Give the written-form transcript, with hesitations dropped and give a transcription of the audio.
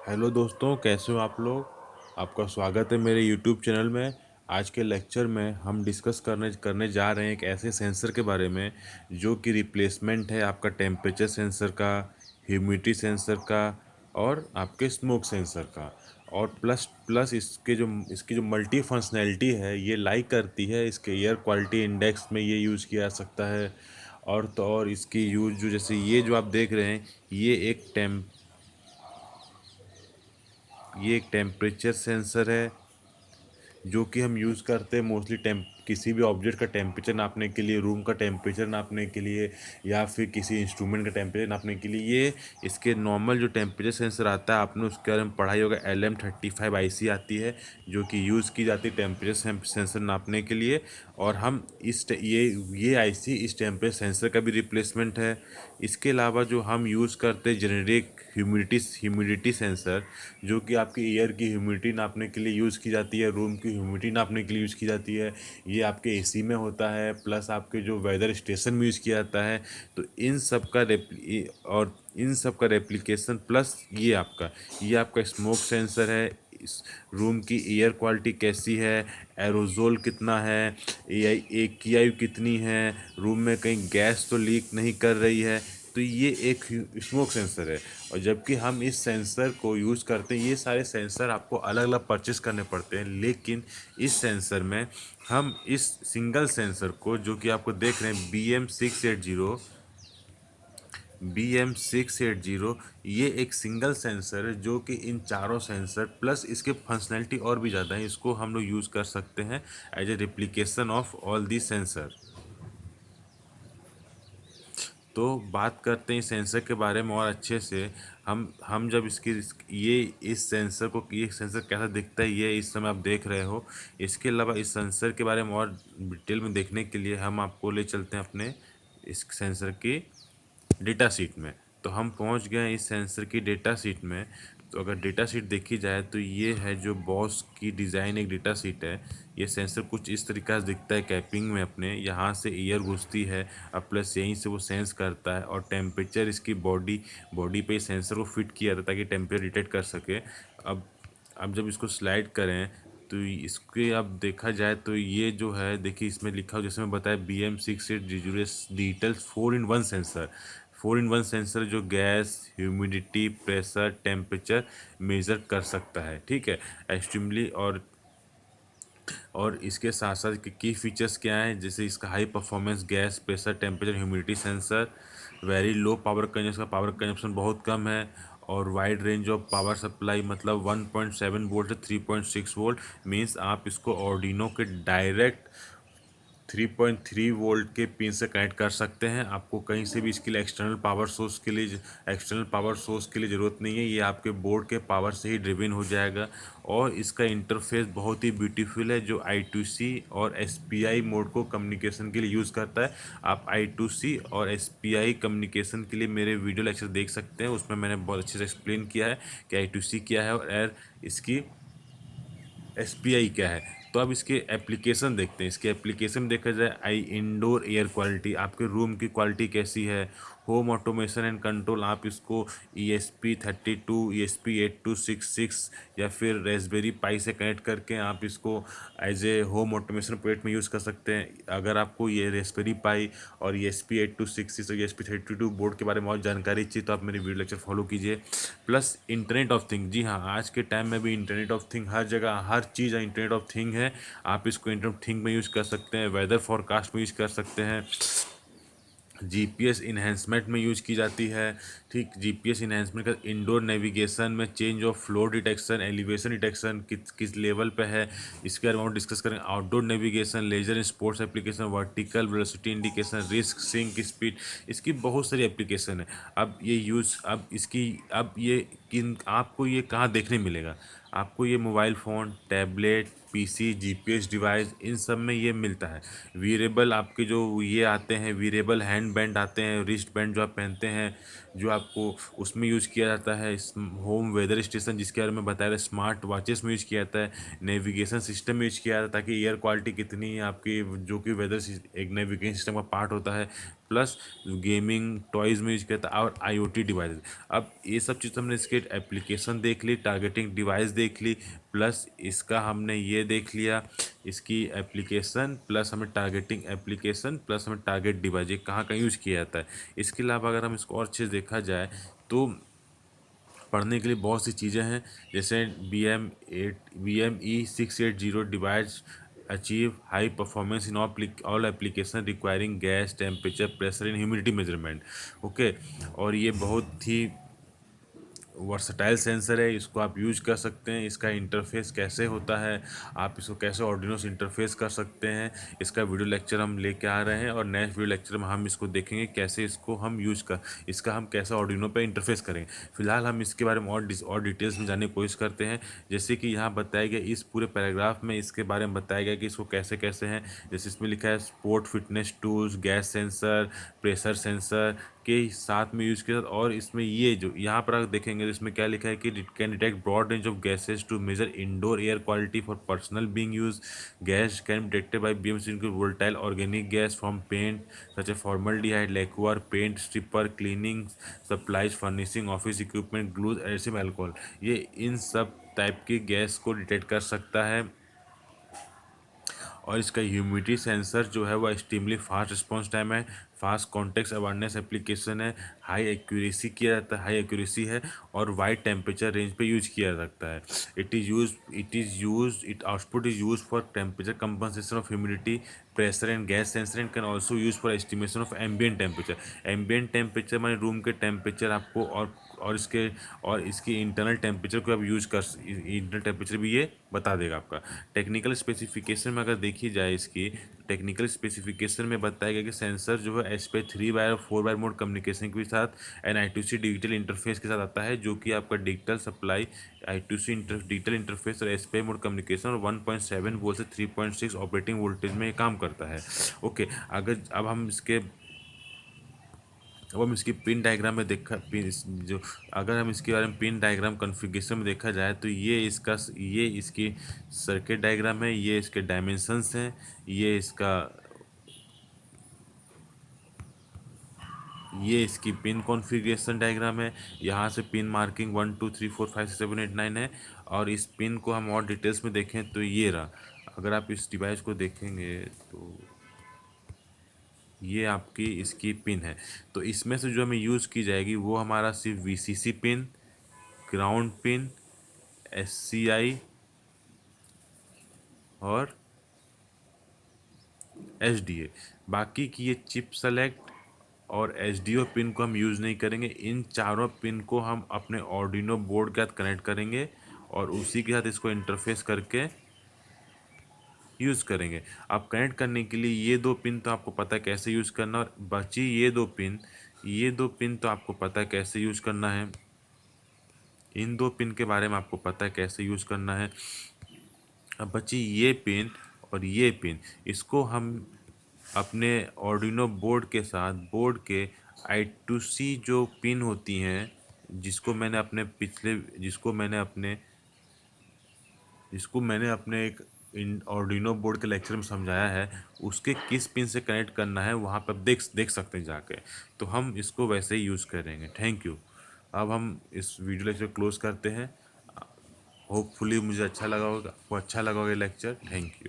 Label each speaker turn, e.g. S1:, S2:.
S1: Hello दोस्तों, कैसे हो आप लोग। आपका स्वागत है मेरे यूट्यूब चैनल में। आज के लेक्चर में हम डिस्कस करने करने जा रहे हैं एक ऐसे सेंसर के बारे में जो कि रिप्लेसमेंट है आपका टेम्परेचर सेंसर का, ह्यूमिडिटी सेंसर का और आपके स्मोक सेंसर का। और प्लस प्लस इसकी जो मल्टी फंक्शनैलिटी है ये लाइक करती है। इसके एयर क्वालिटी इंडेक्स में ये यूज़ किया जा सकता है। और तो और इसकी यूज़ जो जैसे ये जो आप देख रहे हैं ये एक टेम्परेचर सेंसर है जो कि हम यूज़ करते हैं मोस्टली किसी भी ऑब्जेक्ट का टेम्परेचर नापने के लिए, रूम का टेम्परेचर नापने के लिए या फिर किसी इंस्ट्रूमेंट का टेम्परेचर नापने के लिए। ये इसके नॉर्मल जो टेम्परेचर सेंसर आता है, आपने उसके बारे में पढ़ाई होगा, LM35IC आती है जो कि यूज़ की जाती है टेम्परेचर सेंसर नापने के लिए। और हम ये आईसी इस टेम्परेचर सेंसर का भी रिप्लेसमेंट है। इसके अलावा जो हम यूज़ करते हैं जेनेरिक ह्यूमिडिटी सेंसर, जो कि आपकी एयर की ह्यूमिडिटी नापने के लिए यूज़ की जाती है, रूम की ह्यूमिडिटी नापने के लिए यूज़ की जाती है। ये आपके एसी में होता है, प्लस आपके जो वेदर स्टेशन में यूज़ किया जाता है। तो इन सब का रेप्लिकेशन प्लस ये आपका स्मोक सेंसर है। इस रूम की एयर क्वालिटी कैसी है, एरोजोल कितना है, AQI कितनी है, रूम में कहीं गैस तो लीक नहीं कर रही है। तो ये एक स्मोक सेंसर है। और जबकि हम इस सेंसर को यूज़ करते हैं, ये सारे सेंसर आपको अलग अलग परचेस करने पड़ते हैं, लेकिन इस सेंसर में हम इस सिंगल सेंसर को, जो कि आपको देख रहे हैं BM680, ये एक सिंगल सेंसर है जो कि इन चारों सेंसर प्लस इसके फंक्शनैलिटी और भी ज़्यादा है, इसको हम लोग यूज़ कर सकते हैं as a replication of all the sensor. तो बात करते हैं इस सेंसर के बारे में और अच्छे से। हम जब ये इस सेंसर को, ये सेंसर कैसा दिखता है ये इस समय आप देख रहे हो। इसके अलावा इस सेंसर के बारे में और डिटेल में देखने के लिए हम आपको ले चलते हैं अपने इस सेंसर की डेटा शीट में। तो हम पहुंच गए हैं इस सेंसर की डेटा शीट में। तो अगर डेटा शीट देखी जाए तो ये है जो बॉस की डिज़ाइन एक डेटा शीट है। ये सेंसर कुछ इस तरीक़े से दिखता है कैपिंग में अपने, यहाँ से एयर घुसती है और प्लस यहीं से वो सेंस करता है, और टेम्परेचर इसकी बॉडी बॉडी पे सेंसर को फिट किया जाता है ताकि टेम्परेचर डिटेक्ट कर सके। अब जब इसको स्लाइड करें तो इसके अब देखा जाए तो ये जो है, देखिए इसमें लिखा हो जैसे मैं बताया BM680 digital 4-in-1 sensor. 4-in-1 sensor जो gas, humidity, pressure, temperature measure कर सकता है, ठीक है, एक्सट्रीमली। और इसके साथ साथ की फीचर्स क्या हैं, जैसे इसका high performance gas, pressure, temperature, humidity sensor, very low power consumption, का पावर कंजप्शन बहुत कम है, और wide range of power supply, मतलब 1.7 वोल्ट से 3.6 वोल्ट। मीन्स आप इसको ऑर्डिनो के डायरेक्ट 3.3 वोल्ट के पिन से कनेक्ट कर सकते हैं। आपको कहीं से भी इसके लिए एक्सटर्नल पावर सोर्स के लिए ज़रूरत नहीं है, ये आपके बोर्ड के पावर से ही ड्रिवन हो जाएगा। और इसका इंटरफेस बहुत ही ब्यूटीफुल है, जो I2C और SPI मोड को कम्युनिकेशन के लिए यूज़ करता है। आप I2C और SPI कम्युनिकेशन के लिए मेरे वीडियो लेक्चर देख सकते हैं, उसमें मैंने बहुत अच्छे से एक्सप्लेन किया है कि I2C क्या है और इसकी SPI क्या है। तो अब इसके एप्लीकेशन देखते हैं। इसके एप्लीकेशन में देखा जाए, इंडोर एयर क्वालिटी, आपके रूम की क्वालिटी कैसी है। होम ऑटोमेशन एंड कंट्रोल, आप इसको ESP32, ESP8266 या फिर रेस्पबेरी पाई से कनेक्ट करके आप इसको as a home automation project में यूज़ कर सकते हैं। अगर आपको ये रेस्पबेरी पाई और ESP8266 और ESP32 बोर्ड के बारे में और जानकारी चाहिए तो आप मेरी वीडियो लेक्चर फॉलो कीजिए। प्लस इंटरनेट ऑफ थिंग, जी हाँ, आज के टाइम में भी इंटरनेट ऑफ थिंग हर जगह, हर चीज़ इंटरनेट ऑफ थिंग है। आप इसको इंटरनेट ऑफ थिंग में यूज़ कर सकते हैं, वेदर फॉरकास्ट में यूज़ कर सकते हैं, GPS इन्हेंसमेंट में यूज की जाती है। ठीक, GPS इन्हेंसमेंट का इंडोर नेविगेशन में change of floor detection, elevation detection किस किस लेवल पे है, इसके बारे में और डिस्कस करेंगे। Outdoor navigation, leisure in sports application, vertical velocity indication, risk sink speed, इसकी बहुत सारी एप्लीकेशन है। अब ये किन आपको ये कहाँ देखने मिलेगा, आपको ये mobile phone, tablet, PC, GPS device, इन सब में ये मिलता है। वीरेबल आपके जो ये आते हैं, वीरेबल हैंड बैंड आते हैं, रिस्ट बैंड जो आप पहनते हैं, जो आपको उसमें यूज़ किया जाता है। होम वेदर स्टेशन जिसके बारे में बताया था, स्मार्ट वॉचेस में यूज़ किया जाता है, नेविगेशन सिस्टम में यूज़ किया जाता है ताकि एयर क्वालिटी कितनी है आपकी, जो कि एक नेविगेशन सिस्टम का पार्ट होता है, प्लस गेमिंग टॉयज़ में यूज किया था और आईओटी डिवाइस। अब ये सब चीज़ हमने इसके एप्लीकेशन देख ली, टारगेटिंग डिवाइस देख ली, प्लस इसका हमने ये देख लिया, इसकी एप्लीकेशन प्लस हमें टारगेटिंग एप्लीकेशन प्लस हमें टारगेट डिवाइस ये कहाँ कहाँ यूज़ किया जाता है। इसके अलावा अगर हम इसको और चीज़ देखा जाए तो पढ़ने के लिए बहुत सी चीज़ें हैं, जैसे BME 680 device achieve high performance in all application requiring gas temperature pressure in humidity measurement. Okay, और ये बहुत ही वर्सटाइल सेंसर है, इसको आप यूज कर सकते हैं। इसका इंटरफेस कैसे होता है, आप इसको कैसे ऑर्डिनो से इंटरफेस कर सकते हैं, इसका वीडियो लेक्चर हम लेके आ रहे हैं और नेक्स्ट वीडियो लेक्चर में हम इसको देखेंगे कैसे इसको हम यूज कर इसका हम कैसे ऑर्डिनो पे इंटरफेस करेंगे। फिलहाल हम इसके बारे में और डिटेल्स में जानने की कोशिश करते हैं। जैसे कि यहाँ बताया गया इस पूरे पैराग्राफ में इसके बारे में बताया गया कि इसको कैसे कैसे हैं। जैसे इसमें लिखा है sport fitness tools, gas sensor, pressure sensor के साथ में यूज़ किया। और इसमें ये जो यहाँ पर आप देखेंगे तो इसमें क्या लिखा है कि it can detect broad range of gases to measure indoor air quality for personal being use. Gas can be detected by BMC include volatile organic gas from paint such a formaldehyde, lacquer, paint stripper, cleaning supplies, furnishing, office equipment, glues, adhesive, alcohol. ये इन सब type की gas को detect कर सकता है। और इसका ह्यूमिडिटी सेंसर जो है वो एक्सट्रीमली फास्ट रिस्पॉन्स टाइम है, फास्ट कॉन्टेक्स्ट अवेयरनेस एप्लीकेशन है, हाई एक्यूरेसी किया जाता है, हाई एक्यूरेसी है और वाइड टेम्परेचर रेंज पे यूज किया जा सकता है। It output is use for temperature compensation of humidity, pressure and gas sensor and can also use for estimation of ambient temperature. Ambient temperature माने रूम के temperature आपको और इसकी इंटरनल टेम्परेचर को आप यूज कर इंटरनल टेम्परेचर भी ये बता देगा आपका। टेक्निकल स्पेसिफिकेशन में अगर देखी जाए इसकी टेक्निकल स्पेसिफिकेशन में बताया गया कि सेंसर जो है एसपी 3 वायर और 4 वायर मोड कम्युनिकेशन के साथ NI2C डिजिटल इंटरफेस के साथ आता है, जो कि आपका डिजिटल सप्लाई डिजिटल इंटरफेस और एसपी मोड कम्युनिकेशन और 1.7 वोल्ट से 3.6 ऑपरेटिंग वोल्टेज में ये काम करता है। ओके, अगर अब हम इसकी पिन डायग्राम में देखा पिन जो अगर हम इसके बारे में पिन डायग्राम कॉन्फ़िगरेशन में देखा जाए तो ये इसकी सर्किट डायग्राम है, ये इसके डायमेंशंस हैं, ये इसकी पिन कॉन्फ़िगरेशन डायग्राम है। यहाँ से पिन मार्किंग 1 2 3 4 5 6 7 8 9 है। और इस पिन को हम और डिटेल्स में देखें तो ये रहा। अगर आप इस डिवाइस को देखेंगे तो ये आपकी इसकी पिन है। तो इसमें से जो हमें यूज़ की जाएगी वो हमारा सिर्फ VCC pin, ground pin, SCI और SDA। बाकी की ये चिप सेलेक्ट और SDO पिन को हम यूज़ नहीं करेंगे। इन चारों पिन को हम अपने ऑर्डिनो बोर्ड के साथ कनेक्ट करेंगे और उसी के साथ इसको इंटरफेस करके यूज़ करेंगे। अब कनेक्ट करने के लिए ये दो पिन तो आपको पता है कैसे यूज़ करना, और बची ये दो पिन तो आपको पता है कैसे यूज़ करना है। इन दो पिन के बारे में आपको पता है कैसे यूज़ करना है। अब बची ये पिन और ये पिन, इसको हम अपने ऑर्डिनो बोर्ड के साथ बोर्ड के I2C जो पिन होती हैं, जिसको मैंने अपने एक इन ऑर्डिनो बोर्ड के लेक्चर में समझाया है, उसके किस पिन से कनेक्ट करना है वहाँ पर देख सकते हैं जाके। तो हम इसको वैसे ही यूज़ करेंगे। Thank you. अब हम इस वीडियो लेक्चर क्लोज करते हैं। होपफुली मुझे अच्छा लगा होगा, आपको अच्छा लगा होगा ये लेक्चर। Thank you.